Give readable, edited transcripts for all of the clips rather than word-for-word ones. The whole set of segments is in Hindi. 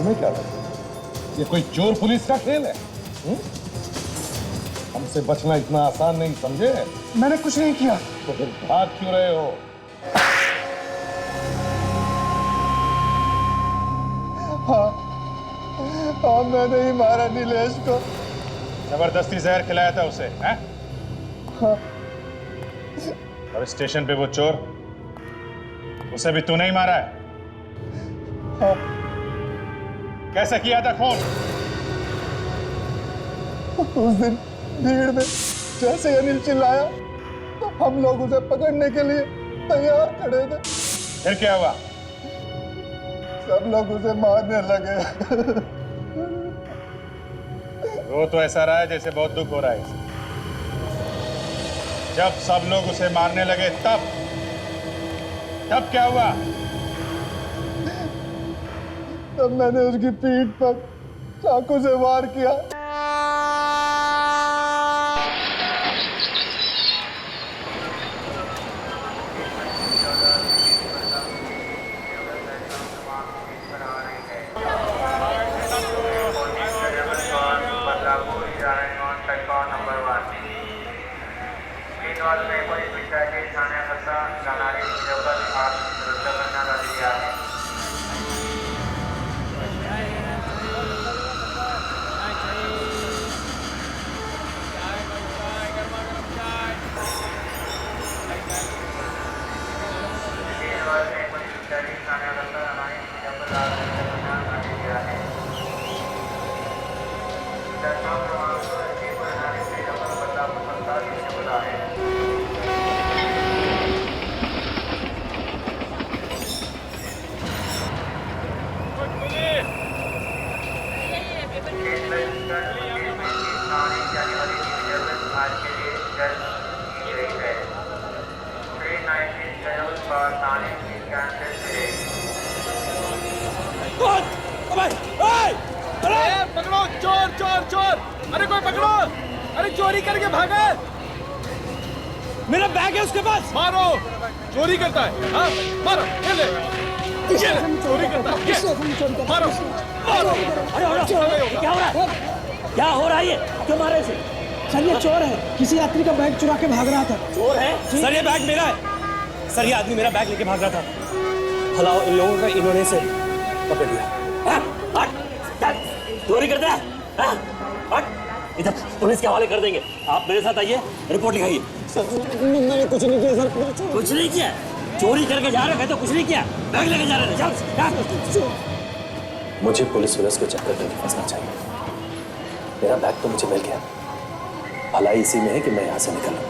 तुम्हें क्या लगता है ये कोई चोर पुलिस का खेल है? हमसे बचना इतना आसान नहीं, समझे? मैंने कुछ नहीं किया। तो फिर भाग क्यों रहे हो? हाँ, मैंने ही मारा नीलेश को। जबरदस्ती जहर खिलाया था उसे, हैं? हाँ। और स्टेशन पे वो चोर, उसे भी तूने ही मारा है? हाँ। कैसे किया था खून? उस दिन भीड़ में जैसे अनिल चिल्लाया तो हम लोग उसे पकड़ने के लिए तैयार खड़े थे। फिर क्या हुआ? सब लोग उसे मारने लगे। वो तो ऐसा रहा है जैसे बहुत दुख हो रहा है इसे। जब सब लोग उसे मारने लगे तब क्या हुआ? तब मैंने उसकी पीठ पर चाकू से वार किया। पकड़ो चोर चोर चोर! अरे कोई पकड़ो! अरे चोरी करके भागा है। मेरा बैग है उसके पास। मारो! चोरी करता है। हाँ मारो, ये ले। चोरी करता है। मारो मारो! अरे क्या हो रहा है? क्या हो रहा है ये? क्यों मारे इसे? सर ये चोर है, किसी यात्री का बैग चुरा के भाग रहा था। चोर है? सर ये बैग मेरा है। सर ये आदमी मेरा बैग लेके भाग रहा था। भला इन लोगों का इन्होंने से पकड़ लिया। चोरी करता है? इधर पुलिस के हवाले कर देंगे। आप मेरे साथ आइए, रिपोर्ट लिखाइए। सर मैंने कुछ नहीं किया सर। कुछ नहीं किया? चोरी करके जा रहे थे तो कुछ नहीं किया, बैग लेके जा रहे थे। मुझे पुलिस के चक्कर में फंसना चाहिए। मेरा बैग तो मुझे मिल गया, भलाई इसी में है कि मैं यहाँ से निकलूं।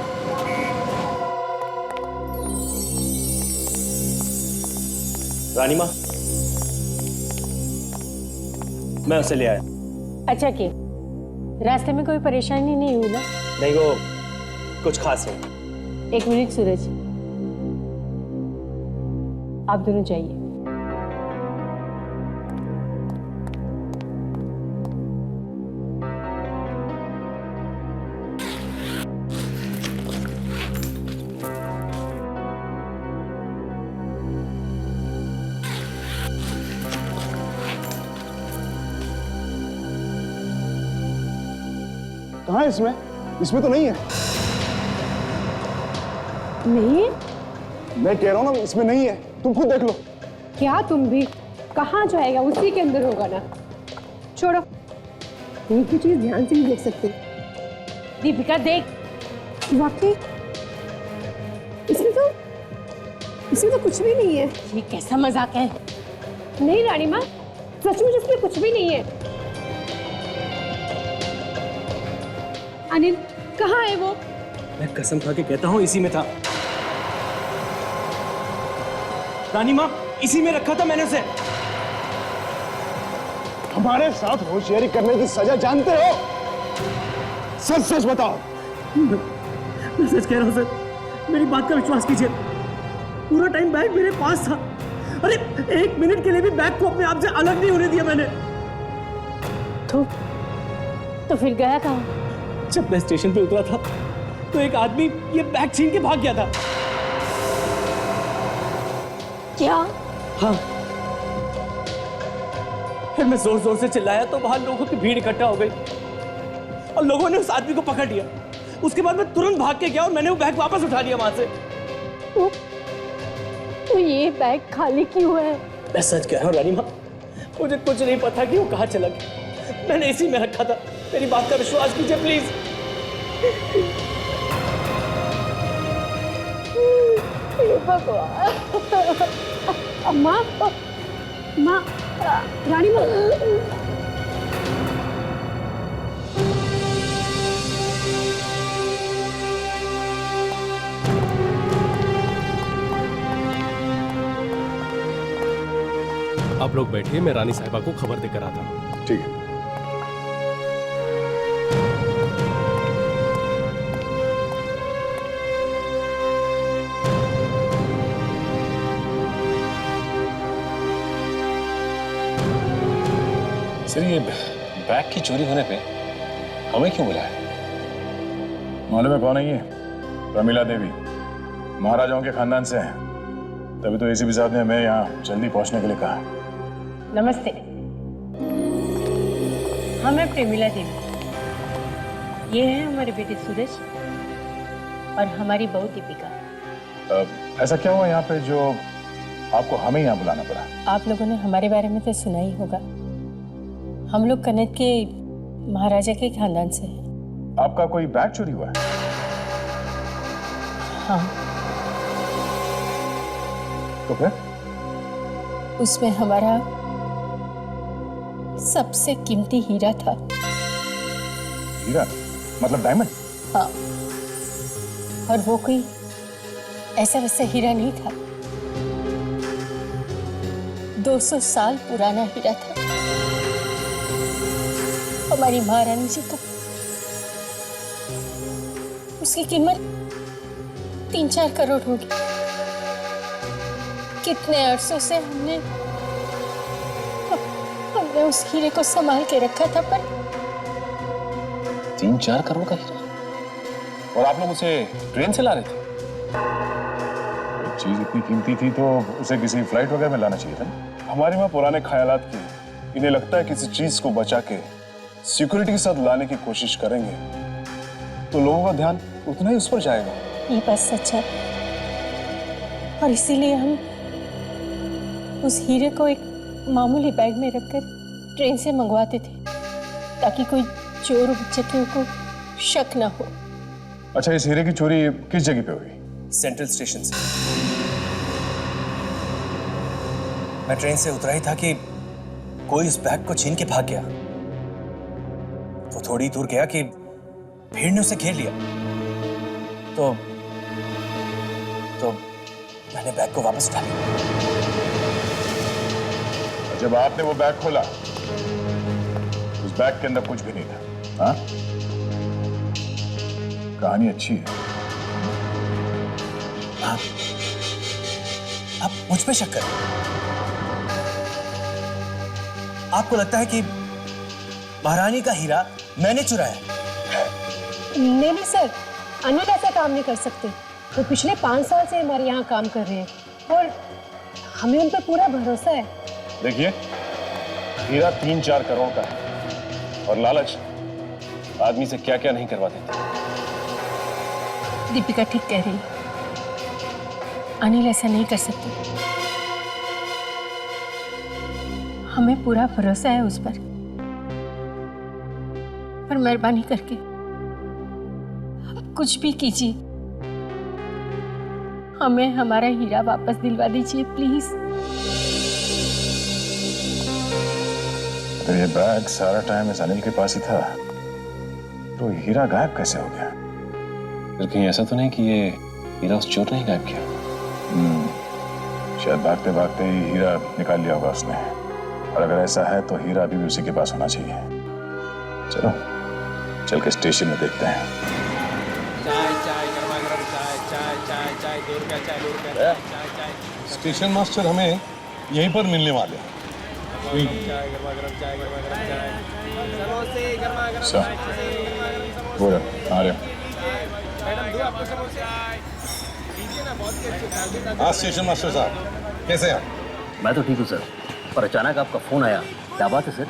रानी माँ, मैं उसे ले आया। अच्छा कि रास्ते में कोई परेशानी नहीं हुई ना? नहीं, वो कुछ खास नहीं। एक मिनट सूरज, आप दोनों जाइए। कहाँ है इसमें? इसमें तो नहीं है। नहीं? मैं कह रहा हूँ ना, इसमें नहीं है। तुम खुद देख लो। क्या तुम भी? कहाँ जाएगा? उसी के अंदर होगा ना। छोड़ो, एक ही चीज ध्यान से नहीं देख सकते। दीपिका देख, वाकई इसमें तो कुछ भी नहीं है। ये कैसा मजाक है? नहीं रानी माँ, सचमुच इसमें कुछ भी नहीं है। अनिल कहाँ है वो? मैं कसम खा के कहता हूँ इसी में था। रानी माँ, इसी में रखा था मैंने उसे। हमारे साथ होशियारी करने की सजा जानते हो? सच सच बताओ। मैं सच कह रहा हूँ सर, मेरी बात का विश्वास कीजिए। पूरा टाइम बैग मेरे पास था। अरे एक मिनट के लिए भी बैग को अपने आप से अलग नहीं होने दिया मैंने। तो फिर गया कहाँ? जब मैं स्टेशन पे उतरा था तो एक आदमी ये बैग छीन के भाग गया था। क्या? हाँ, फिर मैं जोर जोर से चिल्लाया तो वहां लोगों की भीड़ इकट्ठा हो गई और लोगों ने उस आदमी को पकड़ लिया। उसके बाद मैं तुरंत भाग के गया और मैंने वो बैग वापस उठा लिया वहां से। तो ये बैग खाली क्यों है? मैं सच कह रहा हूँ रानी माँ, मुझे कुछ नहीं पता कि वो कहाँ चला गया। मैंने इसी में रखा था। मेरी बात का विश्वास कीजिए प्लीज। भगवान। माँ, रानी माँ। आप लोग बैठिए, मैं रानी साहिबा को खबर देकर आता हूँ। ठीक है। सर, ये बैग की चोरी होने पे हमें क्यों बुलाया? मालूम है कौन है ये? प्रमिला देवी, महाराजाओं के खानदान से है। तभी तो एसीपी साहब ने हमें यहाँ जल्दी पहुंचने के लिए कहा। नमस्ते, हम हैं प्रेमिला देवी। ये है हमारे बेटे सूरज और हमारी बहू दीपिका। ऐसा क्या हुआ यहाँ पे जो आपको हमें यहाँ बुलाना पड़ा? आप लोगों ने हमारे बारे में तो सुना ही होगा। हम लोग कन्नौज के महाराजा के खानदान से हैं। आपका कोई बैग चोरी हुआ है? हाँ। तो फिर? उसमें हमारा सबसे कीमती हीरा था। हीरा? मतलब डायमंड? हाँ, और वो कोई ऐसा वैसा हीरा नहीं था। 200 साल पुराना हीरा था। हमारी महारानी जी का उसकी कीमत 3-4 करोड़ होगी। कितने अरसों से हमने उस हीरे को संभाल के रखा था, पर 3-4 करोड़ का हीरा? और आप लोग उसे ट्रेन से ला रहे थे? चीज इतनी कीमती थी तो उसे किसी फ्लाइट वगैरह में लाना चाहिए था। हमारे वहाँ पुराने ख्यालात की, इन्हें लगता है किसी चीज को बचा के सिक्योरिटी के साथ लाने की कोशिश करेंगे तो लोगों का ध्यान उतना ही उस पर जाएगा। ये बात सच है, और इसीलिए हम उस हीरे को एक मामूली बैग में रखकर ट्रेन से मंगवाते थे, ताकि कोई चोर उचक्कियों को शक ना हो। अच्छा, इस हीरे की चोरी किस जगह पे हुई? सेंट्रल स्टेशन से। मैं ट्रेन से उतरा ही था कि कोई उस बैग को छीन के भाग गया। वो थोड़ी दूर गया कि भीड़ ने उसे घेर लिया। तो मैंने बैग को वापस उठा लिया। जब आपने वो बैग खोला, उस बैग के अंदर कुछ भी नहीं था। हाँ? कहानी अच्छी है। आप मुझ पे शक करें? आपको लगता है कि महारानी का हीरा मैंने चुराया? नहीं सर, अनिल ऐसा काम नहीं कर सकते। वो पिछले 5 साल से हमारे यहाँ काम कर रहे हैं और हमें उन पर पूरा भरोसा है। देखिए, हीरा 3-4 करोड़ का है और लालच आदमी से क्या क्या नहीं करवा देती। दीपिका ठीक कह रही है, अनिल ऐसा नहीं कर सकते। हमें पूरा भरोसा है उस पर मेहरबानी करके आप कुछ भी कीजिए, हमें हमारा हीरा वापस दिलवा दीजिए प्लीज। तो ये बैग सारा टाइम इस अनिल के पास ही था, तो हीरा गायब कैसे हो गया? फिर कहीं ऐसा तो नहीं कि ये हीरा उस चोर ने ही गायब किया? शायद भागते भागते ही हीरा निकाल लिया होगा उसने, और अगर ऐसा है तो हीरा अभी भी उसी के पास होना चाहिए। चलो चल के स्टेशन में देखते हैं। चाय चाय गरमा गरम चाय चाय चाय चाय 2 रुपया चाय 2 रुपया चाय चाय चाय। स्टेशन मास्टर हमें यहीं पर मिलने वाले हैं। चाय गरमा गरम चाय गरमा गरम चाय समोसे गरमा गरम सर, चाय गरमा गरम समोसे। बोलो आ रहे। मैडम दो आपको समोसे दीजिए ना, बहुत ही अच्छे। हाँ स्टेशन मास्टर साहब, कैसे हैं आप? मैं तो ठीक हूँ सर, पर अचानक आपका फोन आया क्या बात है सर,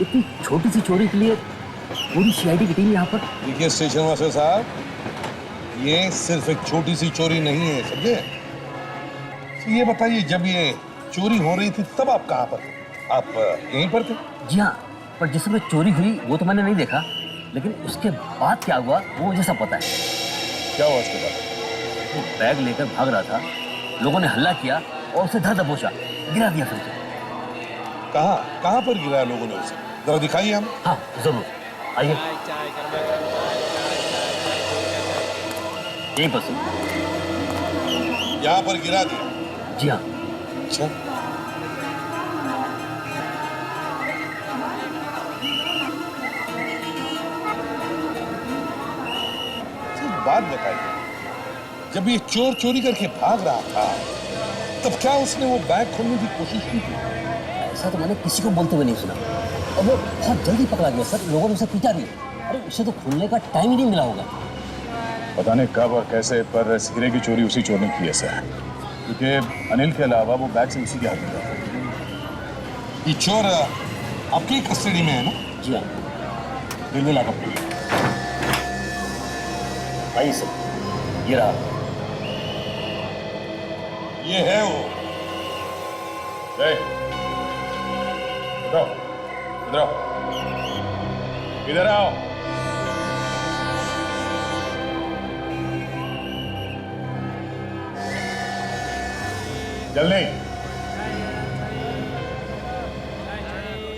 इतनी छोटी सी चोरी के लिए पूरी सीआईडी की टीम यहाँ पर? देखिए स्टेशन मास्टर साहब, ये सिर्फ एक छोटी सी चोरी नहीं है, समझे? तो ये बताइए, जब ये चोरी हो रही थी तब आप कहाँ पर थे? आप यहीं पर थे? जी हाँ, पर जिस समय चोरी हुई वो तो मैंने नहीं देखा, लेकिन उसके बाद क्या हुआ वो मुझे सब पता है। क्या हुआ उसके बाद? वो बैग लेकर भाग रहा था, लोगों ने हल्ला किया और उसे धर दबोचा, गिरा दिया फिर से। कहाँ पर गिराया लोगों ने उसे? जरा दिखाइए हम। हाँ जरूर, आइए। यहीं पर से। यहाँ पर गिरा दिया? जी हाँ। अच्छा, बात बताइए, जब ये चोर चोरी करके भाग रहा था तब क्या उसने वो बैग खोलने की कोशिश की थी? ऐसा तो मैंने किसी को बोलते हुए नहीं सुना, और वो बहुत जल्दी पकड़ा गया सर, लोगों ने उसे पीटा भी। अरे उसे तो खोलने का टाइम ही नहीं मिला होगा। पता नहीं कब और कैसे, पर इस हीरे की चोरी उसी चोर ने की है सर, क्योंकि अनिल के अलावा वो बैग से उसी के हाथ में था। ये चोर आपकी कस्टडी में है ना? जी हाँ, रेलवे लॉकअप में। आइए सर, ये रहा। ये है वो। इधर आओ, इधर आओ, इधर आओ। जल्दी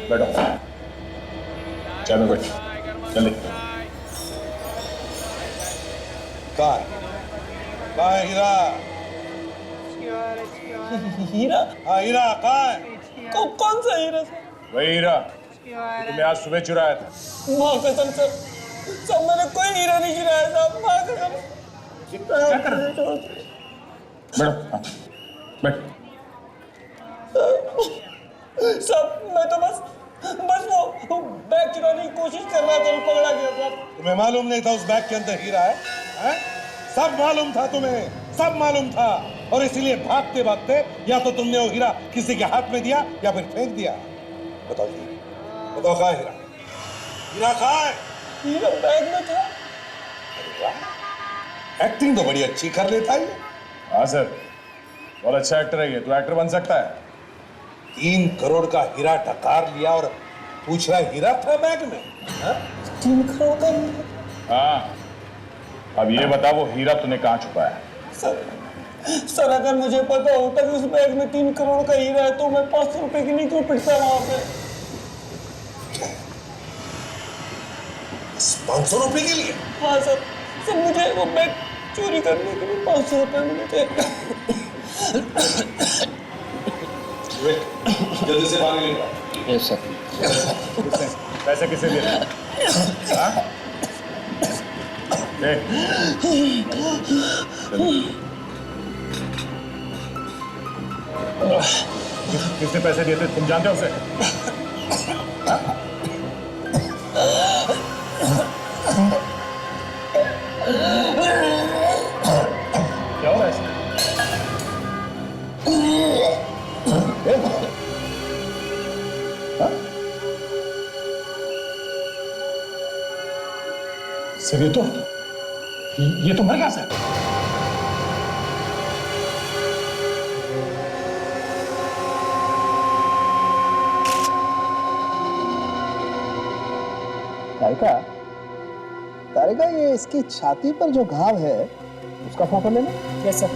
बैठो, चाय में बैठो, जल्दी। कहाँ है हीरा? हीरा? हाँ हीरा कहाँ है? कौन सा हीरा सर? वही हीरा तुमने आज सुबह चुराया था। माँ कसम सर, मैंने कोई हीरा नहीं चुराया साहब, माँ कसम। क्या कर रहे हो? बैठो, हाँ, बैठ। सब मैं तो बस वो बैग चुराने की कोशिश कर रहा था, पकड़ा गया साहब। तुम्हें मालूम नहीं था उस बैग के अंदर हीरा है? हैं? सब मालूम था तुम्हें, सब मालूम था, और इसीलिए भागते भागते या तो तुमने वो हीरा किसी के हाथ में दिया या फिर फेंक दिया। बताओ जी, बताओ कहाँ है हीरा? हीरा कहाँ है? हीरा बैग में था। एक्टिंग तो बड़ी अच्छी कर लेता है ये। हाँ सर, बहुत अच्छा एक्टर है ये, तो एक्टर बन सकता है। 3 करोड़ का हीरा डकार लिया और पूछ रहा हीरा था बैग में? 3 करोड़ का हीरा? हाँ, अब ये बता वो हीरा तूने कहाँ छुपाया? सर अगर मुझे पता होता कि उस बैग में 3 करोड़ का हीरा है तो मैं 500 रुपए के लिए क्यों पिटता वहां पे? 500 रुपए के लिए? हाँ सर, मुझे वो बैग चोरी करने के लिए 500 रुपए मिले थे। जल्दी से पानी लेकर आओ। Yes sir. पैसे किसे दे रहे? हाँ? दे। किसने पैसे दिए थे, तुम जानते हो उसे? हाँ? क्या हो रहा है इसमें? सर ये तो मर गया सर। तारिका, ये इसकी छाती पर जो घाव है उसका फोटो लेना। Yes sir.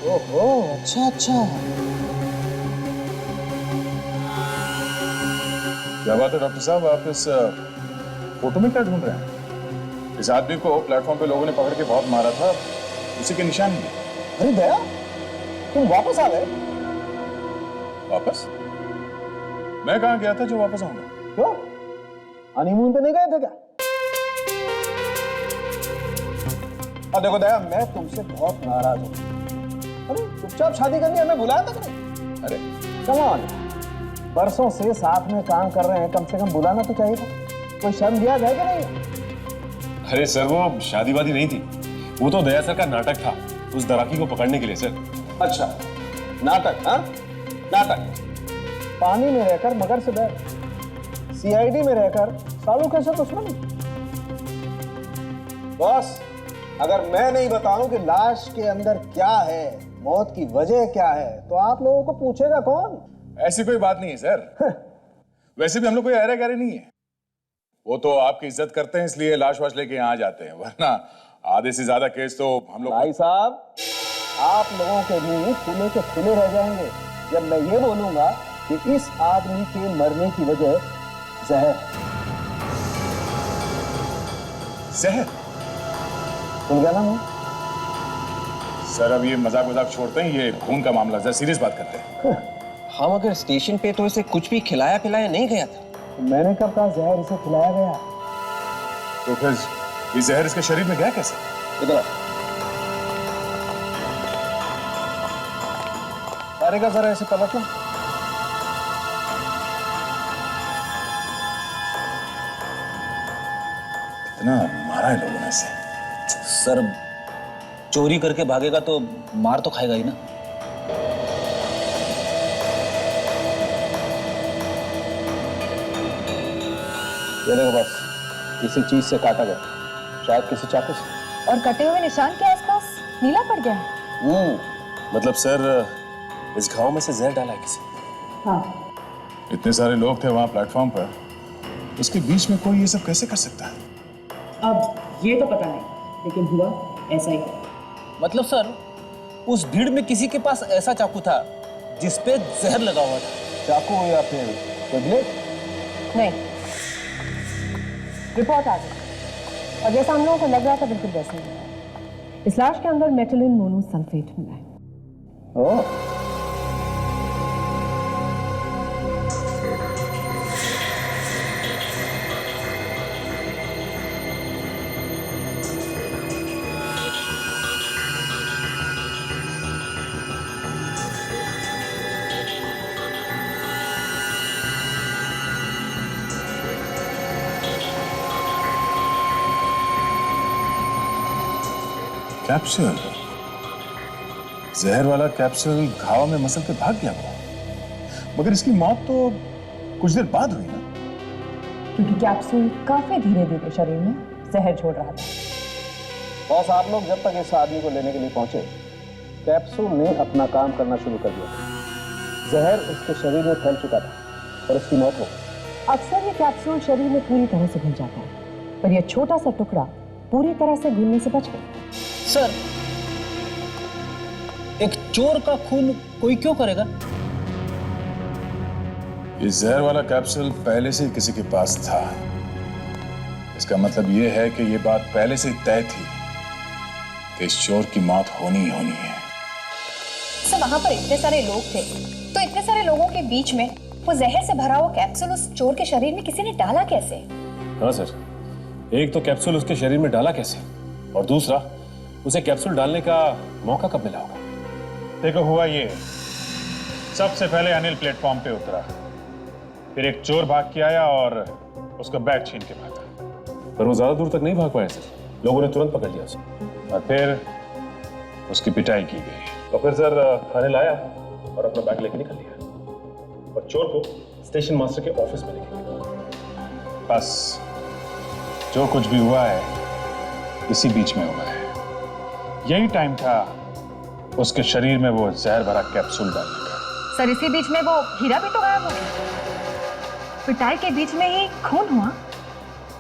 ओहो, अच्छा। क्या बात है डॉक्टर साहब, आप इस फोटो में क्या ढूंढ रहे हैं? इस आदमी को प्लेटफॉर्म पे लोगों ने पकड़ के बहुत मारा था, उसी के निशान भी। अरे दया, तुम वापस आ गए? वापस? मैं कहाँ गया था जो वापस आऊंगा? क्यों, हनीमून पे नहीं गए थे क्या? अब देखो दया, मैं तुमसे बहुत नाराज हूं। अरे चुपचाप शादी करनी हमें बुलाया था कि नहीं? अरे कम ऑन, बरसों से साथ में काम कर रहे हैं, कम से कम बुलाना तो चाहिए था। कोई शर्म लिया है कि नहीं? अरे सर वो शादी वादी नहीं थी, वो तो दया सर का नाटक था उस दराकी को पकड़ने के लिए सर। अच्छा, नाटक? हाँ, नाटक। पानी में रहकर मगर से बैर, सीआईडी में रहकर सालू कैसे दुश्मन? बॉस, अगर मैं नहीं बताऊं कि लाश के अंदर क्या है, मौत की वजह क्या है, तो आप लोगों को पूछेगा कौन? ऐसी कोई बात नहीं है सर। वैसे भी हम लोग कोई अरे गहरे नहीं है, वो तो आपकी इज्जत करते हैं इसलिए लाश वाश लेके यहाँ जाते हैं, वरना आधे से ज्यादा केस तो हम लोग। भाई साहब, आप लोगों के मुंह खुले के खुले रह जाएंगे जब मैं ये बोलूंगा कि इस आदमी के मरने की वजह जहर। जहर? सुन गया ना मैं? सर अब ये मजाक वजाक छोड़ते हैं, ये खून का मामला, जरा सीरियस बात करते हैं। हम अगर स्टेशन पे तो इसे कुछ भी खिलाया पिलाया नहीं गया था। मैंने कब कहा जहर इसे खिलाया गया? तो फिर ये जहर इसके शरीर में गया कैसे? इधर अरे का जरा ऐसे पलटना। इतना मारा है लोगों ने इसे। सर चोरी करके भागेगा तो मार तो खाएगा ही ना। ये देखो बस, किसी चीज से काटा गया, शायद किसी चाकू से। और कटे हुए निशान के आसपास नीला पड़ गया है। मतलब सर इस घाव में से जहर डाला है किसी। हाँ। इतने सारे लोग थे वहां प्लेटफॉर्म पर, उसके बीच में कोई ये सब कैसे कर सकता है? अब ये तो पता नहीं, लेकिन हुआ ऐसा ही। मतलब सर उस भीड़ में किसी के पास ऐसा चाकू था जिस पे जहर लगा हुआ था। चाकू या फिर कोई ब्लेड? नहीं, रिपोर्ट आ गई और जैसा हम लोगों को लग रहा था बिल्कुल वैसा ही है। इस लाश के अंदर मेटिलिन मोनोसल्फेट मिला है। ओह, कैप्सूल, जहर वाला कैप्सूल घाव में मसल के भाग गया वो, मगर इसकी मौत तो कुछ देर बाद हुई ना? क्योंकि कैप्सूल काफी धीरे धीरे शरीर में जहर छोड़ रहा था। बॉस, आप लोग जब तक इस आदमी को लेने के लिए पहुंचे, कैप्सूल ने अपना काम करना शुरू कर दिया। जहर उसके शरीर में फैल चुका था और उसकी मौत हो गई। अक्सर ये कैप्सूल शरीर में पूरी तरह से घुल जाता है, पर यह छोटा सा टुकड़ा पूरी तरह से घुलने से बच गया। सर एक चोर का खून कोई क्यों करेगा? ये जहर वाला कैप्सूल पहले से ही किसी के पास था। इसका मतलब ये है कि ये बात पहले से ही तय थी कि इस चोर की मौत होनी ही होनी है। सर वहां पर इतने सारे लोग थे, तो इतने सारे लोगों के बीच में वो जहर से भरा हुआ कैप्सूल उस चोर के शरीर में किसी ने डाला कैसे? हाँ सर, एक तो कैप्सूल उसके शरीर में डाला कैसे, और दूसरा उसे कैप्सूल डालने का मौका कब मिला होगा? देखो हुआ ये, सबसे पहले अनिल प्लेटफॉर्म पे उतरा, फिर एक चोर भाग के आया और उसका बैग छीन के भागा। पर वो ज्यादा दूर तक नहीं भाग पाया सर, लोगों ने तुरंत पकड़ लिया उसे और फिर उसकी पिटाई की गई। तो फिर सर अनिल आया और अपना बैग लेके निकल लिया और चोर को स्टेशन मास्टर के ऑफिस में लेके गया। बस जो कुछ भी हुआ है इसी बीच में हुआ है। यही टाइम था उसके शरीर में वो जहर भरा कैप्सूल डालने का। सर इसी बीच में वो हीरा भी तो गायब हो गया। पिटाई के बीच में ही खून हुआ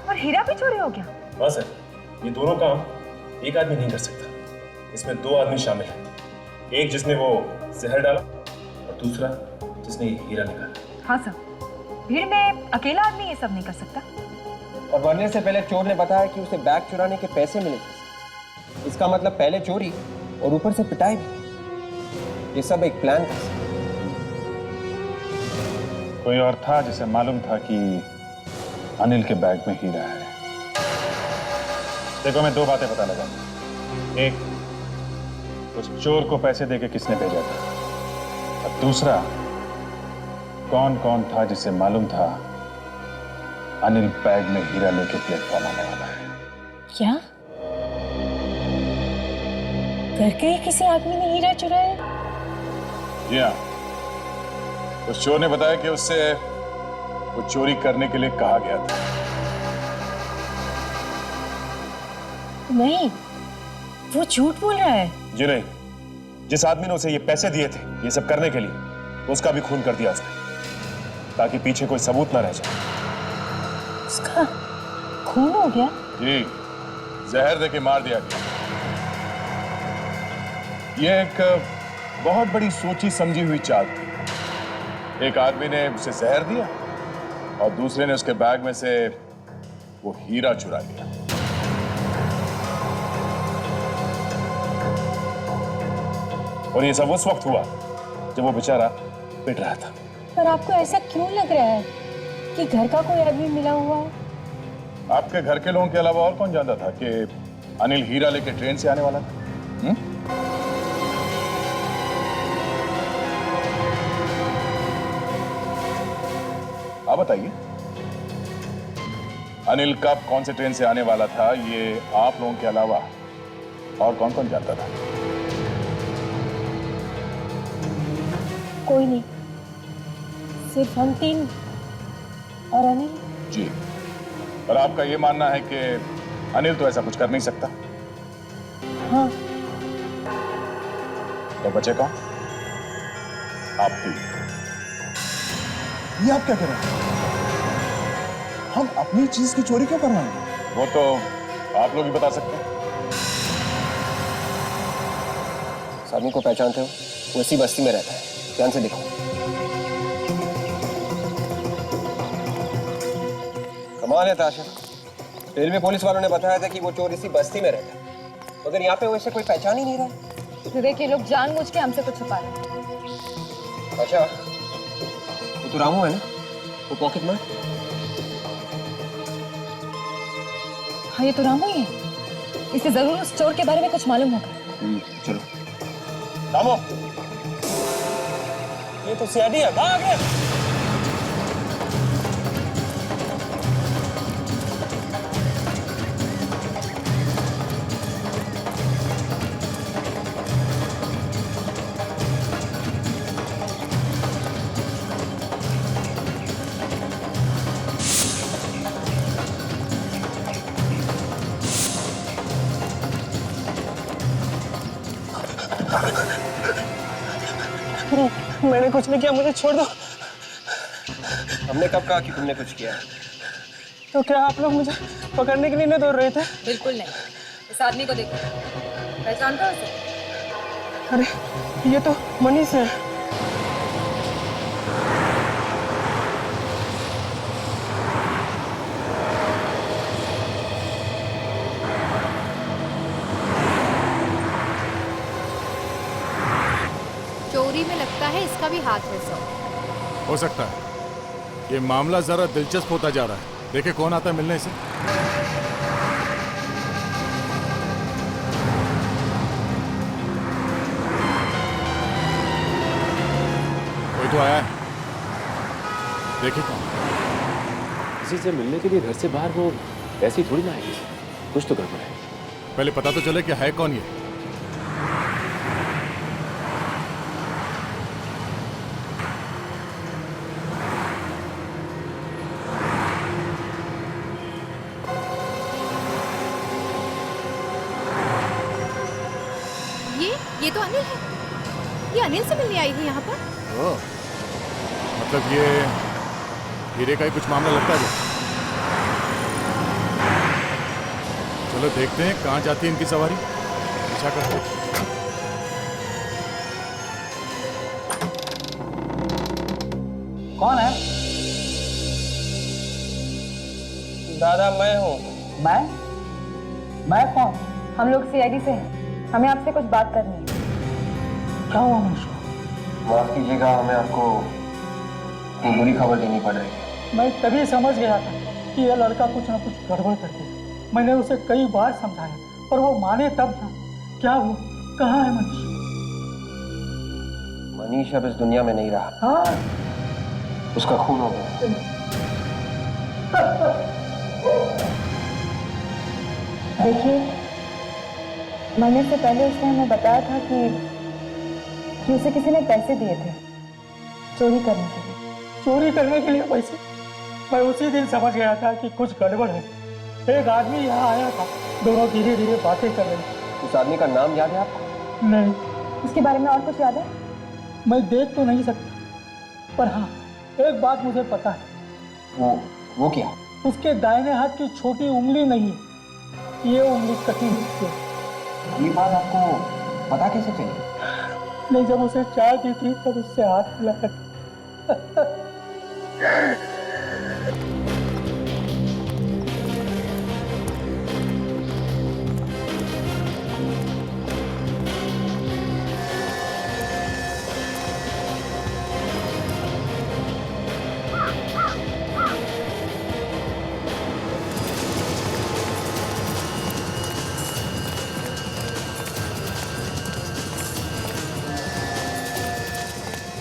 और हीरा भी चोरी हो गया। हाँ सर, ये दोनों काम एक आदमी नहीं कर सकता, इसमें दो आदमी शामिल हैं। एक जिसने वो जहर डाला और दूसरा जिसने हीरा निकाला। हाँ सर, भीड़ में अकेला आदमी ये सब नहीं कर सकता। और मरने से पहले चोर ने बताया कि उसे बैग चुराने के पैसे मिले थे। इसका मतलब पहले चोरी और ऊपर से पिटाई भी। ये सब एक प्लान था। कोई और था जिसे मालूम था कि अनिल के बैग में हीरा है। देखो मैं दो बातें पता लगा। एक, उस चोर को पैसे देके किसने भेजा था, और दूसरा कौन कौन था जिसे मालूम था अनिल बैग में हीरा लेके प्लेटफॉर्म आने वाला है? क्या घर के ही किसी आदमी ने हीरा चुराया? जी हाँ, उस चोर ने बताया कि उससे वो चोरी करने के लिए कहा गया था। नहीं, वो झूठ बोल रहा है। जी नहीं, जिस आदमी ने उसे ये पैसे दिए थे ये सब करने के लिए, उसका भी खून कर दिया उसने, ताकि पीछे कोई सबूत ना रह जाए। उसका खून हो गया? जी, जहर देके मार दिया गया। यह एक बहुत बड़ी सोची समझी हुई चाल थी। एक आदमी ने उसे जहर दिया और दूसरे ने उसके बैग में से वो हीरा चुरा लिया। और ये सब उस वक्त हुआ जब वो बेचारा पिट रहा था। पर आपको ऐसा क्यों लग रहा है कि घर का कोई आदमी मिला हुआ है? आपके घर के लोगों के अलावा और कौन जानता था कि अनिल हीरा लेके ट्रेन से आने वाला था? आप बताइए, अनिल कब कौन से ट्रेन से आने वाला था, ये आप लोगों के अलावा और कौन कौन जानता था? कोई नहीं, सिर्फ हम तीन और अनिल। जी, और आपका ये मानना है कि अनिल तो ऐसा कुछ कर नहीं सकता? हाँ। तो बचे कौन? आप भी। ये आप क्या कर रहे हैं? हम अपनी चीज की चोरी क्यों करवाएंगे? वो तो आप लोग ही बता सकते हैं। इस आदमी को पहचानते हो? वो इसी बस्ती में रहता है, ध्यान से देखो। कमाल है ताशा, रेलवे पुलिस वालों ने बताया था कि वो चोर इसी बस्ती में रहता है, मगर यहाँ पे वैसे कोई पहचान ही नहीं रहा। विवेक, ये लोग जानबूझ के हमसे कुछ छुपा रहे हैं। अच्छा, वो तो रामू है ना, वो पॉकेट मार। हाँ, ये तो रामू ही है। इसे जरूर उस चोर के बारे में कुछ मालूम होगा। चलो। रामो, ये तो सीआईडी है, भाग रे। मैंने कुछ नहीं किया, मुझे छोड़ दो। हमने कब कहा कि तुमने कुछ किया है? तो क्या आप लोग मुझे पकड़ने के लिए नहीं दौड़ रहे थे? बिल्कुल नहीं। इस आदमी को देखो, पहचानते हो उसे? अरे ये तो मनीष है। चोरी में लगता है इसका भी हाथ है सर। हो सकता है। ये मामला जरा दिलचस्प होता जा रहा है। देखे कौन आता है मिलने से। कोई तो आया है, देखिए कौन। किसी से मिलने के लिए घर से बाहर वो ऐसी थोड़ी ना आएगी, कुछ तो गड़बड़ है। पहले पता तो चले कि है कौन ये। ये तो अनिल है। ये अनिल से मिलने आई है यहाँ पर। ओह, मतलब ये हीरे का ही कुछ मामला लगता है। चलो देखते हैं कहाँ जाती है इनकी सवारी। पीछा करते हैं। कौन है? दादा मैं हूँ। मैं कौन? हम लोग सीआईडी से हैं। हमें आपसे कुछ बात करनी है। क्या हुआ मनीष? माफ कीजिएगा, हमें आपको एक बुरी खबर देनी पड़ रही है। मैं तभी समझ गया था कि यह लड़का कुछ न कुछ गड़बड़ करते है। मैंने उसे कई बार समझाया पर वो माने तब था। क्या हुआ? कहाँ है मनीष? मनीष अब इस दुनिया में नहीं रहा। हाँ, उसका खून हो गया। देखिए, मरने से पहले उसने हमें बताया था कि उसे किसी ने पैसे दिए थे चोरी करने के लिए। चोरी करने के लिए पैसे? मैं उसी दिन समझ गया था कि कुछ गड़बड़ है। एक आदमी यहाँ आया था, दोनों धीरे धीरे बातें कर रहे थे। उस आदमी का नाम याद है आपको? नहीं। उसके बारे में और कुछ याद है? मैं देख तो नहीं सकता, पर हाँ, एक बात मुझे पता है। वो क्या? उसके दाहिने हाथ की छोटी उंगली नहीं है, ये उंगली कटी हुई है। ये बात आपको पता कैसे चली? नहीं, जब उसे चाय दी थी तब उससे हाथ मिलाया था।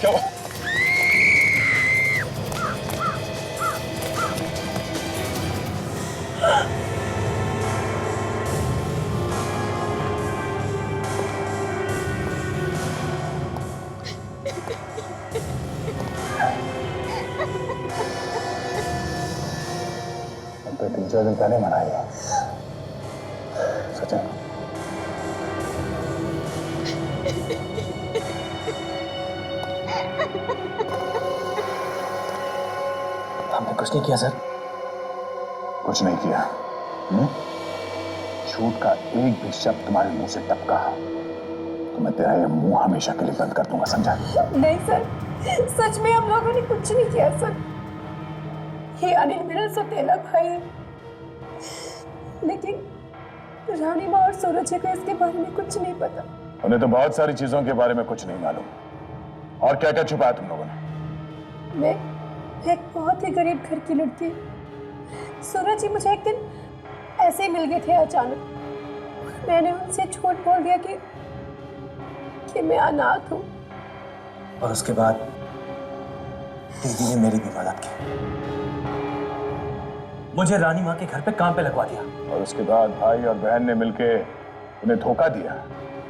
क्या हुआ? तो 3-4 दिन पहले मनाएगा सचिन। हमने कुछ नहीं किया सर। कुछ नहीं किया? झूठ का एक भी शब्द तुम्हारे मुंह से टपका तो मैं तेरा ये मुंह हमेशा के लिए बंद कर दूंगा, समझा? नहीं सर, सच में हम लोगों ने कुछ नहीं किया सर। ये अनिल मेरा सौतेला भाई है, लेकिन रानी माँ और सूरज को इसके बारे में कुछ नहीं पता। उन्हें तो बहुत सारी चीजों के बारे में कुछ नहीं मालूम। और क्या क्या छुपाया तुम लोगों ने? मैं एक बहुत ही गरीब घर की लड़की। सूरज जी मुझे एक दिन ऐसे ही मिल गए थे अचानक। मैंने उनसे झूठ बोल दिया कि मैं अनाथ हूँ। और उसके बाद दीदी ने मेरी भी मदद की, मुझे रानी माँ के घर पे काम पे लगवा दिया। और उसके बाद भाई और बहन ने मिलके उन्हें धोखा दिया,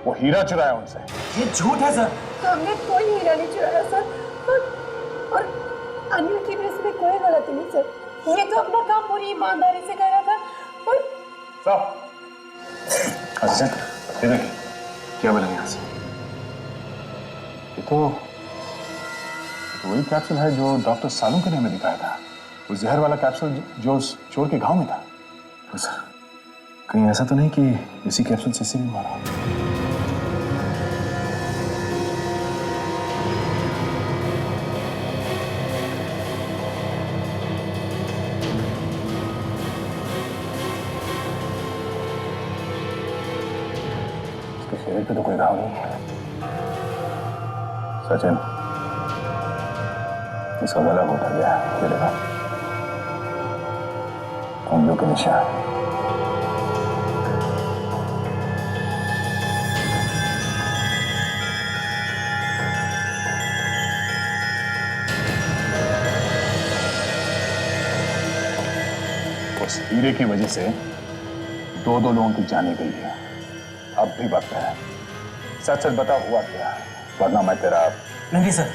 वो हीरा चुराया उनसे। ये झूठ है सर। हमने कोई हीरा नहीं चुराया सर, और अनिल की भी इसमें कोई गलती नहीं सर। ये तो अपना काम पूरी ईमानदारी से कर रहा था। और अच्छा ये देखिए क्या बोला यहाँ से। ये तो वही कैप्सूल है जो डॉक्टर सालुंके ने हमें दिखाया था, वो जहर वाला कैप्सूल जो उस चोर के घाव में था। तो सर कहीं ऐसा तो नहीं कि इसी कैप्सूल से इसी भी मारा? उसके शरीर पे तो कोई घाव नहीं है। सचिन, इसका गला घोट गया, ये देखा, उंगलियों के निशान। उस हीरे की वजह से 2-2 लोगों की जाने गई है। अब भी वक्त है, सच सच बता हुआ क्या, वरना मैं तेरा। नहीं सर,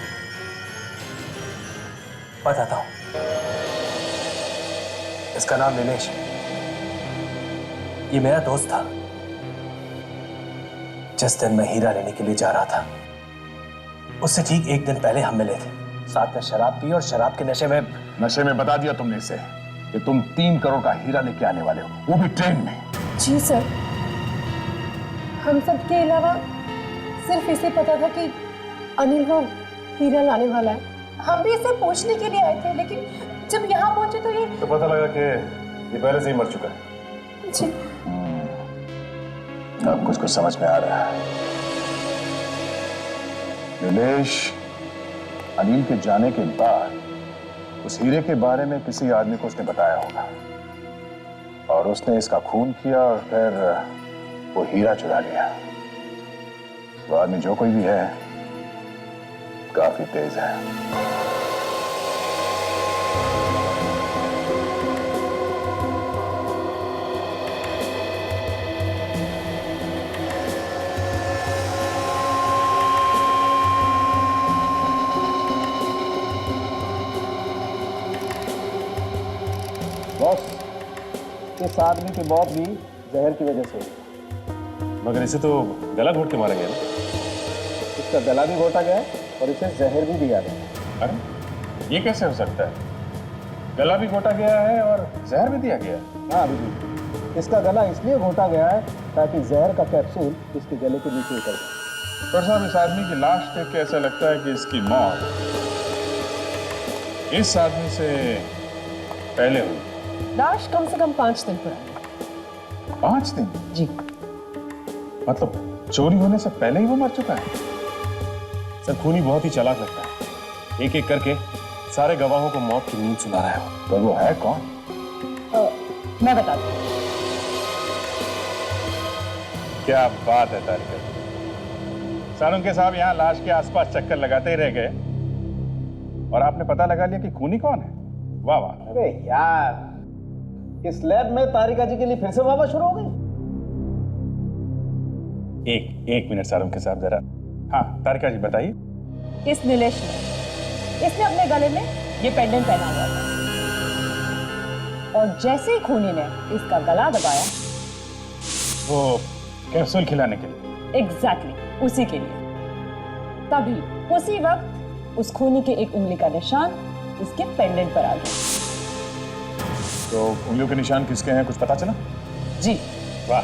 बताता हूं। इसका नाम नीलेश है। ये मेरा दोस्त था। जिस दिन मैं हीरा लेने के लिए जा रहा था, उससे ठीक 1 दिन पहले हम मिले थे। साथ में शराब पी और शराब के नशे में बता दिया तुमने इसे कि तुम 3 करोड़ का हीरा लेके आने वाले हो, वो भी ट्रेन में। जी सर, हम सब के अलावा सिर्फ इसे पता था कि अनिल वो हीरा लाने वाला है। हम भी इसे पूछने के लिए आए थे, लेकिन जब यहाँ पहुंचे तो ये पता लगा कि ये पहले से ही मर चुका है। जी। अब कुछ समझ में आ रहा है। नीलेश अनिल के जाने के बाद उस हीरे के बारे में किसी आदमी को उसने बताया होगा, और उसने इसका खून किया और फिर वो हीरा चुरा लिया। वो आदमी जो कोई भी है काफी तेज है। इस आदमी की मौत भी जहर की वजह से हुई। मगर इसे तो गला घोट के मारा गया ना। इसका गला भी घोटा गया और इसे जहर भी दिया गया। अरे ये कैसे हो सकता है? गला भी घोटा गया है और जहर भी दिया गया है? हाँ अभिजीत, इसका गला इसलिए घोटा गया है ताकि जहर का कैप्सूल इसके गले के नीचे उतर जाए। पर साहब, इस आदमी की लाश देख के ऐसा लगता है कि इसकी मौत इस आदमी से पहले हुई। लाश कम से कम 5 दिन पुरानी। 5 दिन? जी। मतलब चोरी होने से पहले ही वो मर चुका है? सर, खूनी बहुत ही चालाक लगता है। एक एक करके सारे गवाहों को मौत की नींद सुना रहा है। तो वो है कौन? मैं बताती हूँ। क्या बात है तारिका। सालुंके साहब यहाँ लाश के आसपास चक्कर लगाते ही रह गए और आपने पता लगा लिया कि खूनी कौन है। वाह वाह। अरे यार, इस लैब में तारिका जी के लिए फिर से वाह शुरू हो गई। एक मिनट सालुंके साहब, जरा। हाँ तारिका जी बताइए। इस नीलेश ने इसने अपने गले में ये पेंडेंट पहना हुआ था और जैसे ही खूनी ने इसका गला दबाया, वो कैप्सूल खिलाने के लिए? एग्जैक्टली उसी के लिए। तभी उसी वक्त उस खूनी के एक उंगली का निशान इसके पेंडेंट पर आ गया। तो उंगलियों के निशान किसके हैं, कुछ पता चला? जी। वाह,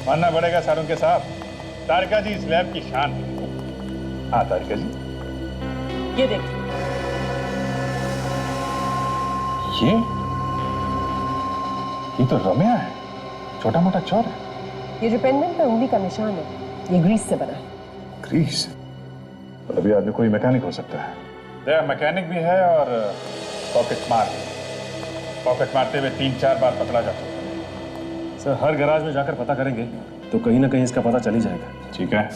मानना पड़ेगा सालुंके साहब, तारिका जी इस लैब की शान है। हाँ तारिका जी, ये देखिए। ये तो रम्या है, छोटा मोटा चोर है। ये जो पेंडेंट पे उंगली का निशान है, ये ग्रीस से बना है। ग्रीस? अभी आदमी कोई मैकेनिक हो सकता है। देखा, मैकेनिक भी है और पॉकेट मार। पॉकेट मारते हुए 3-4 बार पकड़ा जा सकता है। सर, हर गैराज में जाकर पता करेंगे तो कहीं ना कहीं इसका पता चल ही जाएगा। ठीक है।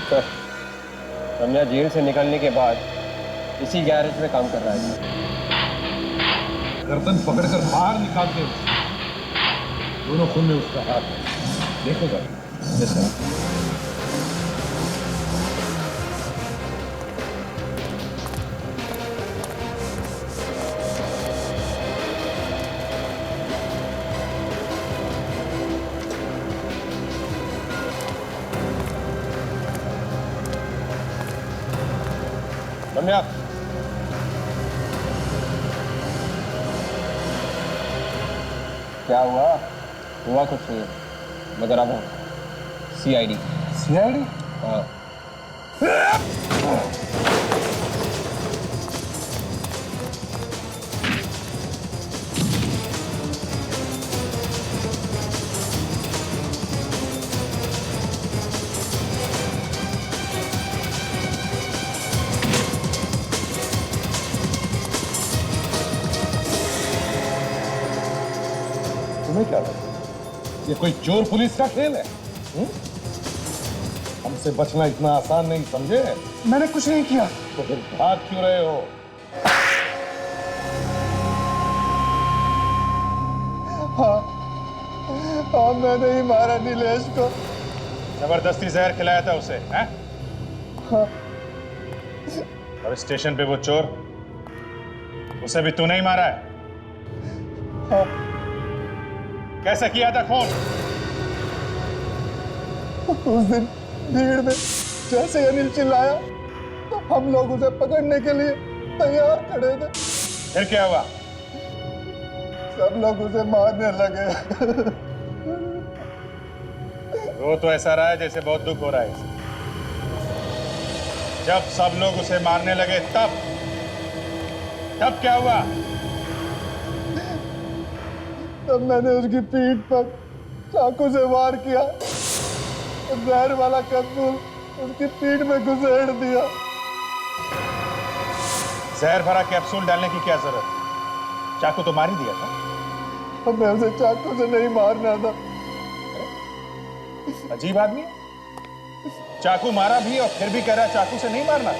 सर, रम्या जेल से निकलने के बाद इसी गैरेज में काम कर रहा है। गर्दन पकड़कर बाहर निकालते हो। दोनों खून में उसका हाथ है, देखो भाई। रम्या, क्या हुआ? हुआ कुछ नहीं, मगर अब CID। CID? हाँ। तुम्हें क्या लगता है ये कोई चोर पुलिस का खेल है? हमसे बचना इतना आसान नहीं, समझे? मैंने कुछ नहीं किया। तो फिर भाग क्यों रहे हो? हाँ, मैंने ही मारा नीलेश को। जबरदस्ती जहर खिलाया था उसे, हैं? हाँ। और स्टेशन पे वो चोर, उसे भी तूने ही मारा है? हाँ। कैसे किया था खून? उस दिन भीड़ में जैसे अनिल चिल्लाया तो हम लोग उसे पकड़ने के लिए तैयार खड़े थे। फिर क्या हुआ? सब लोग उसे मारने लगे। वो तो ऐसा रहा है जैसे बहुत दुख हो रहा है। जब सब लोग उसे मारने लगे तब क्या हुआ? तब मैंने उसकी पीठ पर चाकू से वार किया और जहर वाला कैप्सूल उसकी पीठ में घुसेड़ दिया। जहर भरा कैप्सूल डालने की क्या जरूरत? चाकू तो मार ही दिया था। हमें उसे चाकू से नहीं मारना था। अजीब आदमी, चाकू मारा भी और फिर भी कह रहा चाकू से नहीं मारना था।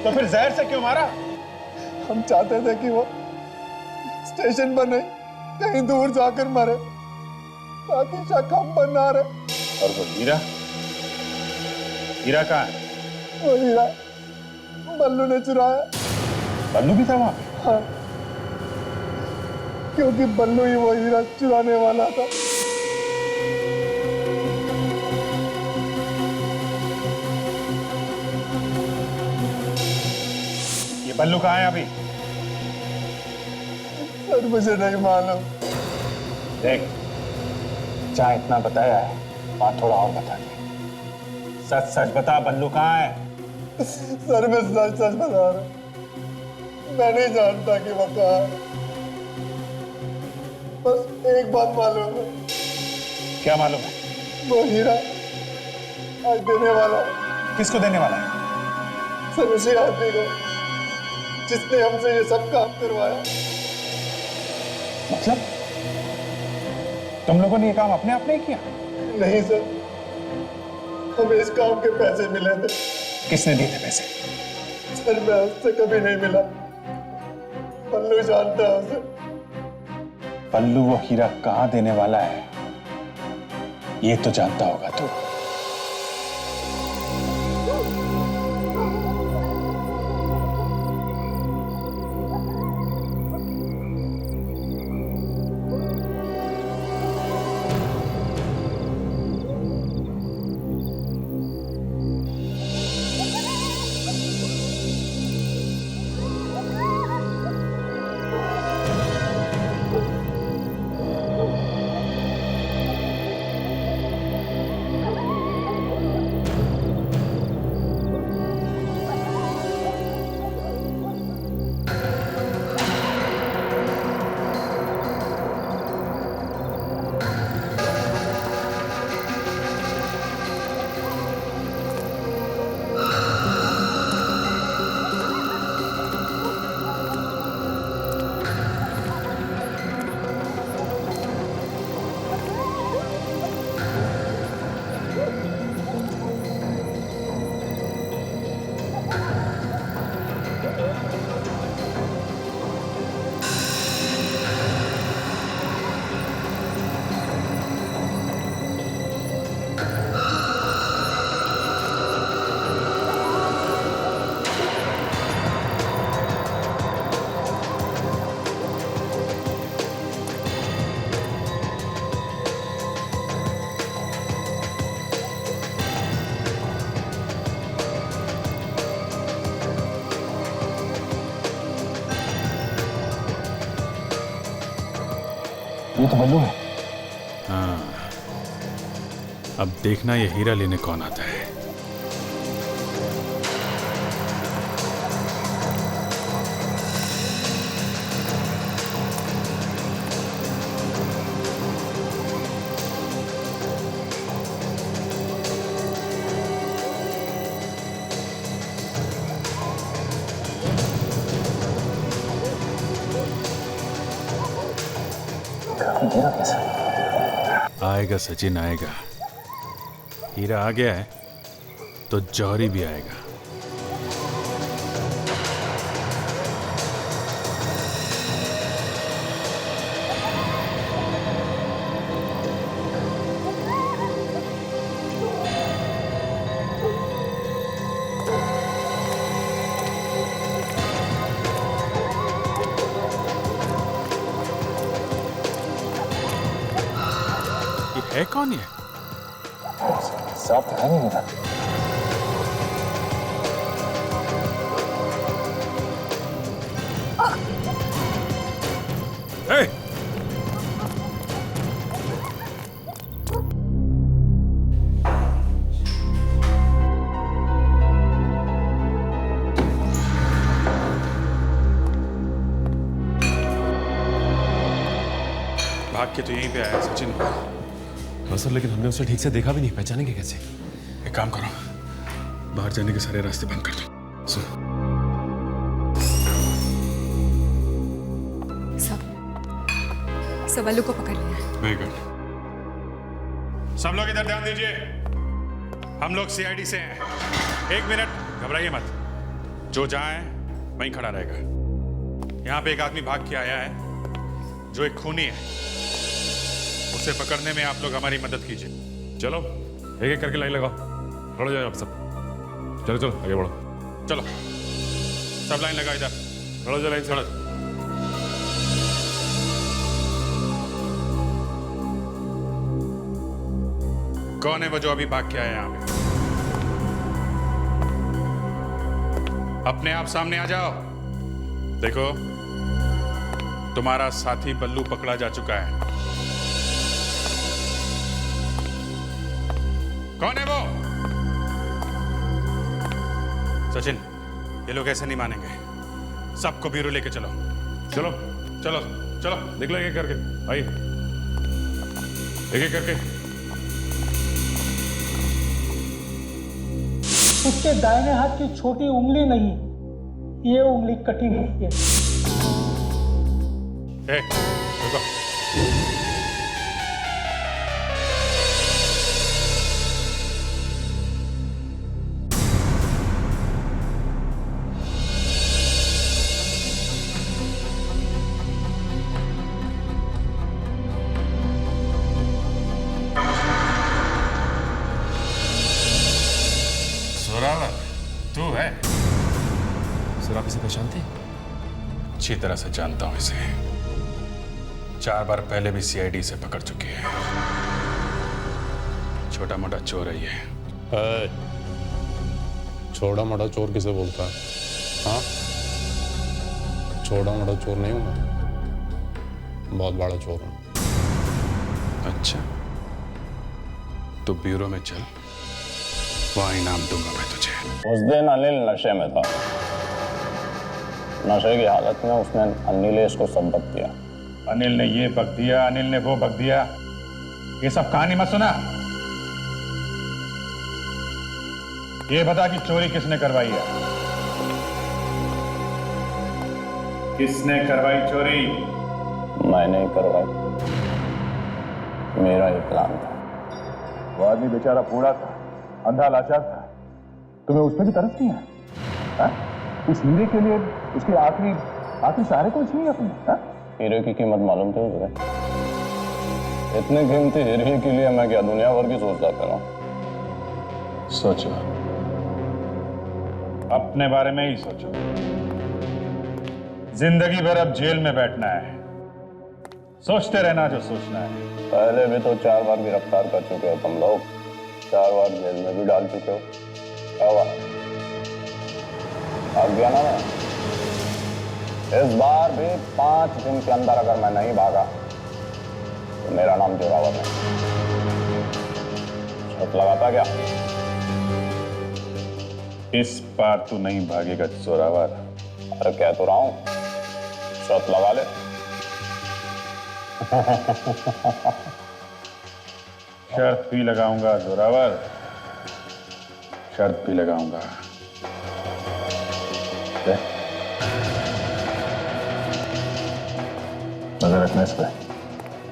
तो फिर जहर से क्यों मारा? हम चाहते थे कि वो स्टेशन पर नहीं कहीं दूर जाकर मरे ताकि शक हम पर ना रहे। और वो हीरा कहाँ है? वो हीरा बल्लू ने चुराया। बल्लू भी था वहां पे? हाँ, क्योंकि बल्लू ही वो हीरा चुराने वाला था। ये बल्लू कहाँ है अभी? सर मुझे नहीं मालूम। देख, जहाँ इतना बताया है वहां थोड़ा और बता दे। सच सच बता, बल्लू कहाँ है? सर मैं सच सच बता रहा हूं, मैं नहीं जानता कि वो कहाँ है। बस एक बात मालूम है। क्या मालूम है? वो हीरा आज देने वाला है। किसको देने वाला है? सर उसी आदमी को जिसने हमसे ये सब काम करवाया। मतलब तुम लोगों ने ये काम अपने आप नहीं किया? नहीं सर, हमें इस काम के पैसे मिले थे। किसने दिए थे पैसे? सर मैं उससे कभी नहीं मिला। बल्लू जानता है उसे। बल्लू वो हीरा कहाँ देने वाला है ये तो जानता होगा तू। ये तो बल्लू है। हाँ, अब देखना ये हीरा लेने कौन आता है। आएगा सचिन, आएगा। हीरा आ गया है तो जौहरी भी आएगा। है कौन ये? साफ दिखाई नहीं देता। Hey! भाग के तो यहीं पे आया सचिन। हाँ सर, लेकिन हमने उसे ठीक से देखा भी नहीं, पहचानेंगे कैसे? एक काम करो, बाहर जाने के सारे रास्ते बंद कर दो। सब बल्लू को पकड़ लिया। Very good. सब लोग इधर ध्यान दीजिए, हम लोग सीआईडी से हैं। 1 मिनट, घबराइए मत। जो जहां है वहीं खड़ा रहेगा। यहाँ पे एक आदमी भाग के आया है जो एक खूनी है, उसे पकड़ने में आप लोग हमारी मदद कीजिए। चलो एक एक करके लाइन लगाओ, खड़े हो जाओ आप सब। चलो चलो आगे बढ़ो, चलो। सब लाइन लगा इधर, खड़ो जो लाइन से खड़ो। कौन है वो जो अभी भाग के आया यहाँ पे? अपने आप सामने आ जाओ। देखो, तुम्हारा साथी बल्लू पकड़ा जा चुका है। कौन है वो? सचिन, ये लोग ऐसे नहीं मानेंगे। सबको ब्यूरो लेके चलो। चलो चलो चलो, निकलो एक एक करके। आइए, एक एक करके। उसके दाहिने हाथ की छोटी उंगली नहीं, ये उंगली कटी हुई है। रुको। जोरावर, तू है? सर, आप इसे पहचानते हैं? अच्छी तरह से जानता हूं इसे। 4 बार पहले भी सीआईडी से पकड़ चुकी है। छोटा मोटा चोर है ये। छोटा मोटा चोर किसे बोलता है? हाँ, छोटा मोटा चोर नहीं हूं मैं, बहुत बड़ा चोर हूं। अच्छा, तो ब्यूरो में चल, वहां इनाम दूंगा मैं तुझे। उस दिन अनिल नशे में था। नशे की हालत में उसने अनिलेश को सबक दिया। अनिल ने ये बक दिया, अनिल ने वो बक दिया, ये सब कहानी मत सुना। ये बता कि चोरी किसने करवाई है? किसने करवाई चोरी? मैंने ही करवाई, मेरा ही प्लान था। वो आदमी बेचारा बूढ़ा था, अंधा लाचार था, तुम्हें उस पर भी तरस नहीं है? हा? उस हीरे के लिए उसके आखिरी सहारे को छीन लिया तुमने? हा? हीरे की कीमत मालूम थी तुझे? इतने कीमती हीरे के लिए मैं क्या दुनिया भर की सोचता करूं? सोचो, अपने बारे में ही सोचो। जिंदगी भर अब जेल में बैठना है, सोचते रहना जो सोचना है। पहले भी तो 4 बार गिरफ्तार कर चुके हो तुम लोग, 4 बार जेल में भी डाल चुके हो। क्या हुआ, भाग गया ना मैं? इस बार भी 5 दिन के अंदर अगर मैं नहीं भागा तो मेरा नाम जोरावर है। शर्त लगाता क्या? इस बार तू नहीं भागेगा जोरावर। अरे कह तो रहा हूं, शर्त लगा ले। शर्त भी लगाऊंगा जोरावर, शर्त भी लगाऊंगा। नजर रखना इस पे।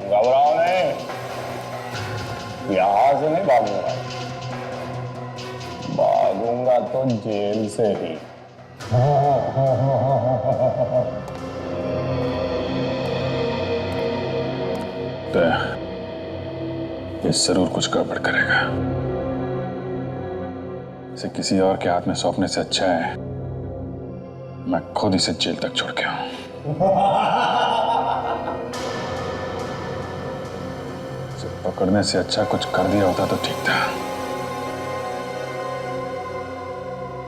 घबराओ नहीं, यहां से नहीं भागूंगा, भागूंगा तो जेल से ही। ये जरूर कुछ गड़बड़ करेगा। इसे किसी और के हाथ में सौंपने से अच्छा है मैं खुद इसे जेल तक छोड़ के आऊं। इसे पकड़ने से अच्छा कुछ कर दिया होता तो ठीक था।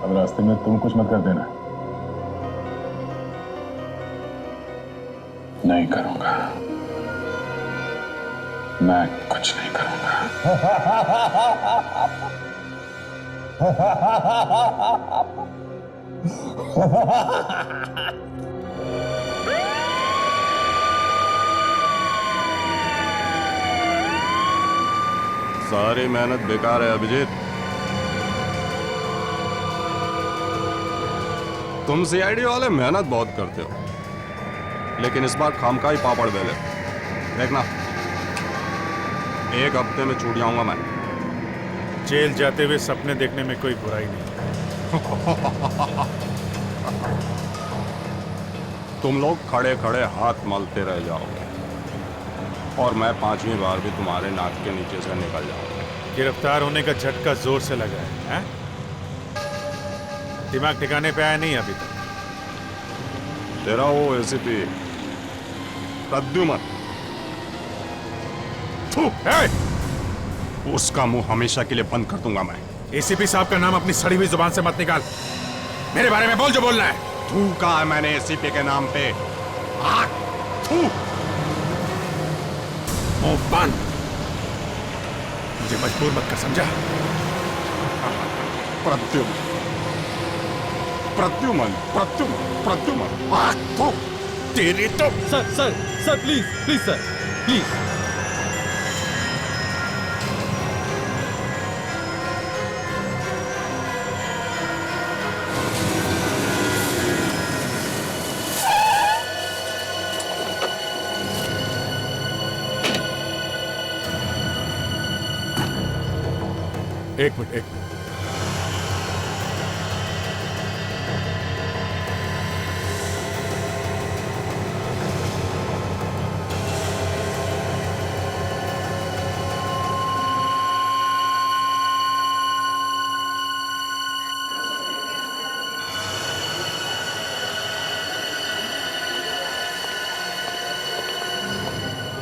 अब रास्ते में तुम कुछ मत कर देना। नहीं करूंगा, मैं कुछ नहीं करूंगा। सारी मेहनत बेकार है अभिजीत। तुम सीआईडी वाले मेहनत बहुत करते हो, लेकिन इस बार खामखा ही पापड़ बेले। देखना, 1 हफ्ते में छूट जाऊंगा मैं। जेल जाते हुए सपने देखने में कोई बुराई नहीं। तुम लोग खड़े खड़े हाथ मलते रह जाओगे और मैं 5वीं बार भी तुम्हारे नाक के नीचे से निकल जाऊंगा। गिरफ्तार होने का झटका जोर से लगा है? दिमाग ठिकाने पे आया नहीं अभी तक? तेरा वो एसीपी प्रद्युमन, थू, उसका मुंह हमेशा के लिए बंद कर दूंगा मैं। एसीपी साहब का नाम अपनी सड़ी हुई जुबान से मत निकाल। मेरे बारे में बोल जो बोलना है। थू कहा है मैंने एसीपी के नाम पे? थू। मुंह बंद। मुझे मजबूर मत कर, समझा? प्रद्युमन, प्रद्युमन, प्रद्युमन, प्रद्युमन, थू। तेरी तो। Sir please please sir please. एक मिनट।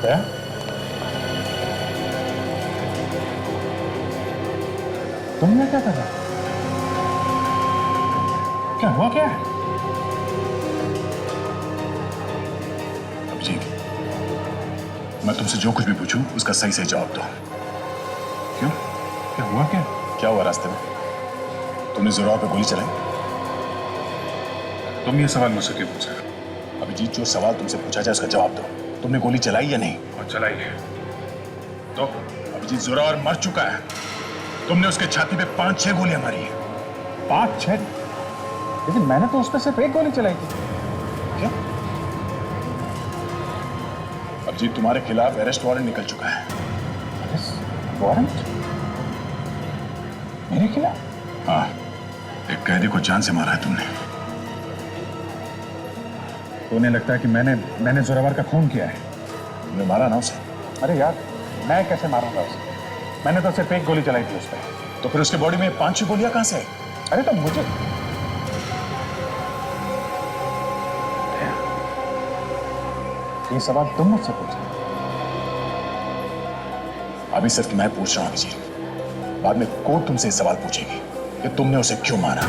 क्या? तुमने क्या करा? क्या हुआ क्या? अभिजीत, मैं तुमसे जो कुछ भी पूछूं उसका सही से जवाब दो। क्यों? क्या हुआ क्या? क्या हुआ रास्ते में? तुमने जोरावर पे गोली चलाई? तुम ये सवाल मुझसे क्यों पूछ रहे हो? अभिजीत, जो सवाल तुमसे पूछा जाए उसका जवाब दो। तुमने गोली चलाई या नहीं? और चलाई है। तो अभिजीत, जोरावर मर चुका है। तुमने उसके छाती पे 5-6 गोलियां मारी हैं। 5-6? लेकिन मैंने तो उस पर सिर्फ एक गोली चलाई थी। क्या? अभिजीत, तुम्हारे खिलाफ अरेस्ट वारंट निकल चुका है। Arrest warrant? मेरे खिलाफ? हाँ, एक कैदी को जान से मारा है तुमने। तो उन्हें लगता है कि मैंने जोरावर का खून किया है। तुमने मारा ना उसे? अरे यार, मैं कैसे मारूंगा उसे? मैंने तो सिर्फ एक गोली चलाई थी उस पर। तो फिर उसके बॉडी में 5-6 गोलियां कहां से आई? अरे तो मुझे ये सवाल तुम मुझसे पूछ रहे हो। अभी सिर्फ मैं पूछ रहा हूं अभिजीत। बाद में कोर्ट तुमसे ये सवाल पूछेगी कि तुमने उसे क्यों मारा।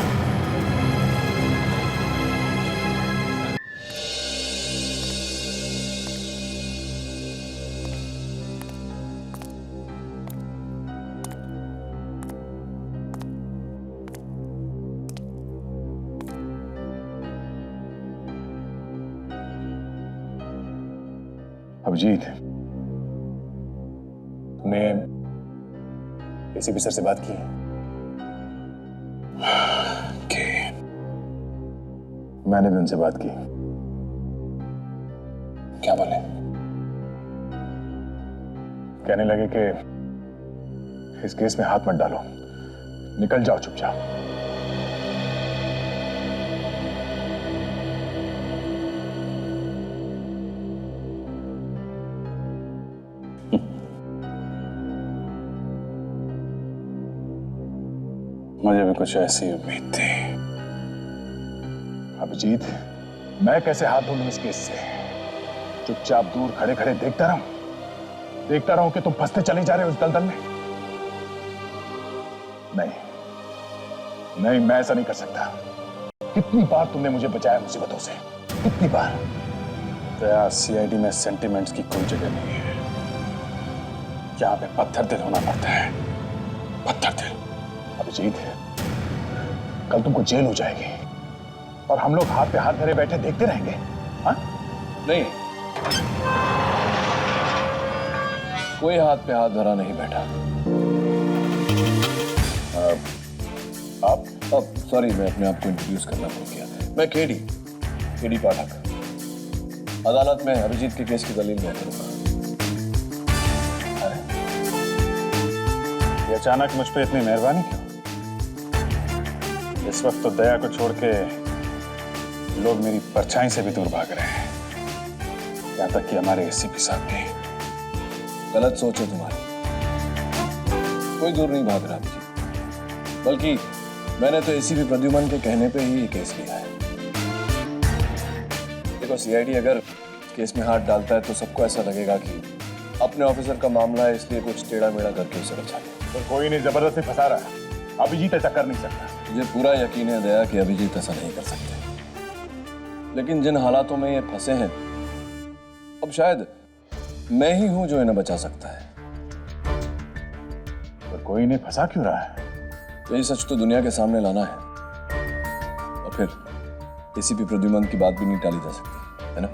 अभिजीत, तुमने एसीपी सर से बात की? मैंने भी उनसे बात की। क्या बोले? कहने लगे कि इस केस में हाथ मत डालो, निकल जाओ चुपचाप। मुझे भी कुछ ऐसी उम्मीद थी। अभिजीत, मैं कैसे हाथ धो लूं इस केस से? चुपचाप दूर खड़े खड़े देखता रहूं कि तुम फंसते चले जा रहे हो उस दलदल में? नहीं, मैं ऐसा नहीं कर सकता। कितनी बार तुमने मुझे बचाया मुसीबतों से, कितनी बार। दया, सीआईडी में सेंटिमेंट्स की कोई जगह नहीं है। यहां पे पत्थर दिल होना पड़ता है, पत्थर दिल। अभिजीत, कल तुमको जेल हो जाएगी और हम लोग हाथ पे हाथ धरे बैठे देखते रहेंगे। हाँ? नहीं, कोई हाथ पे हाथ धरा नहीं बैठा। आप? सॉरी, मैं अपने आप को इंट्रोड्यूस करना भूल गया। मैं केडी पाठक। अदालत में अभिजीत के केस की दलील मैं करूंगा। ये अचानक मुझ पे इतनी मेहरबानी क्यों? इस वक्त तो दया को छोड़ के लोग मेरी परछाई से भी दूर भाग रहे हैं, यहां तक कि हमारे एसीपी साहब भी। गलत सोच है तुम्हारी। कोई दूर नहीं भाग रहा अभिजीत, बल्कि मैंने तो एसीपी प्रद्युमन के कहने पे ही ये केस लिया है। देखो सीआईडी अगर केस में हाथ डालता है तो सबको ऐसा लगेगा कि अपने ऑफिसर का मामला है इसलिए कुछ टेढ़ा मेढ़ा करके उसे बचा लिया। तो कोई नहीं जबरदस्ती फंसा रहा है। अभिजीत ऐसा कर नहीं सकता। मुझे पूरा यकीन है दया कि अभिजीत ऐसा नहीं कर सकते, लेकिन जिन हालातों में ये फंसे हैं अब शायद मैं ही हूं जो इन्हें बचा सकता है। पर कोई नहीं फंसा क्यों रहा है? यही सच तो दुनिया के सामने लाना है और फिर एसीपी प्रद्युमन की बात भी नहीं टाली जा सकती, है ना?